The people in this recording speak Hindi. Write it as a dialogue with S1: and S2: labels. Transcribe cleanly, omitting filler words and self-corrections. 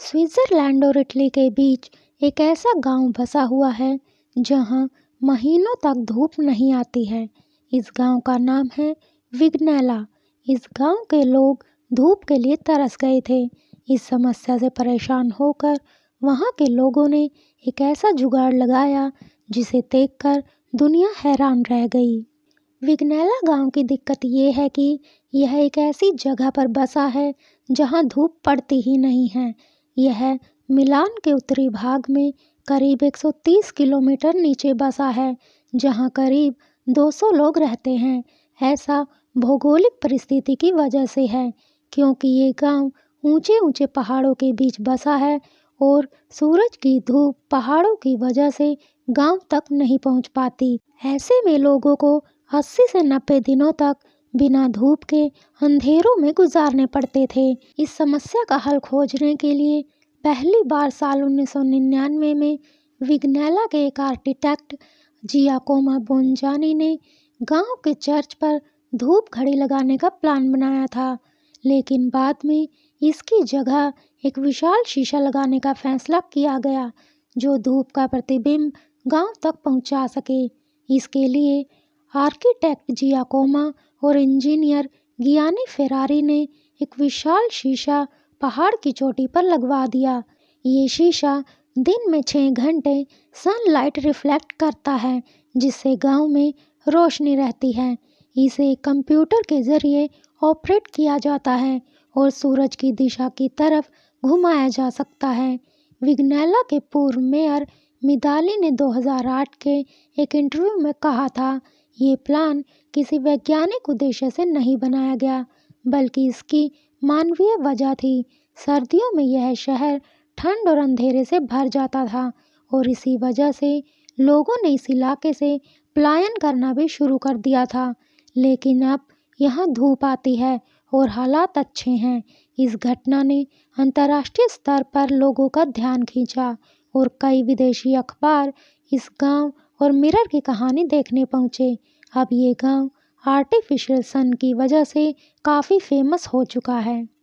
S1: स्विट्जरलैंड और इटली के बीच एक ऐसा गांव बसा हुआ है जहां महीनों तक धूप नहीं आती है। इस गांव का नाम है विग्नेला। इस गांव के लोग धूप के लिए तरस गए थे। इस समस्या से परेशान होकर वहां के लोगों ने एक ऐसा जुगाड़ लगाया जिसे देखकर दुनिया हैरान रह गई। विग्नेला गांव की दिक्कत ये है कि यह एक ऐसी जगह पर बसा है जहां धूप पड़ती ही नहीं है। यह मिलान के उत्तरी भाग में करीब 130 किलोमीटर नीचे बसा है, जहां करीब 200 लोग रहते हैं। ऐसा भौगोलिक परिस्थिति की वजह से है क्योंकि ये गांव ऊंचे ऊंचे पहाड़ों के बीच बसा है और सूरज की धूप पहाड़ों की वजह से गांव तक नहीं पहुंच पाती। ऐसे में लोगों को 80 से 90 दिनों तक बिना धूप के अंधेरों में गुजारने पड़ते थे। इस समस्या का हल खोजने के लिए पहली बार साल 1999 में विग्नेला के एक आर्किटेक्ट जियाकोमो बोनजानी ने गांव के चर्च पर धूप घड़ी लगाने का प्लान बनाया था, लेकिन बाद में इसकी जगह एक विशाल शीशा लगाने का फैसला किया गया जो धूप का प्रतिबिंब गांव तक पहुंचा सके। इसके लिए आर्किटेक्ट जियाकोमो और इंजीनियर गियानी फेरारी ने एक विशाल शीशा पहाड़ की चोटी पर लगवा दिया। ये शीशा दिन में 6 घंटे सनलाइट रिफ्लेक्ट करता है, जिससे गांव में रोशनी रहती है। इसे कंप्यूटर के जरिए ऑपरेट किया जाता है और सूरज की दिशा की तरफ घुमाया जा सकता है। विग्नेला के पूर्व मेयर मिदाली ने 2008 के एक इंटरव्यू में कहा था, ये प्लान किसी वैज्ञानिक उद्देश्य से नहीं बनाया गया, बल्कि इसकी मानवीय वजह थी। सर्दियों में यह शहर ठंड और अंधेरे से भर जाता था और इसी वजह से लोगों ने इस इलाके से पलायन करना भी शुरू कर दिया था। लेकिन अब यहाँ धूप आती है और हालात अच्छे हैं। इस घटना ने अंतर्राष्ट्रीय स्तर पर लोगों का ध्यान खींचा और कई विदेशी अखबार इस गांव और मिरर की कहानी देखने पहुँचे। अब ये गांव आर्टिफिशियल सन की वजह से काफ़ी फेमस हो चुका है।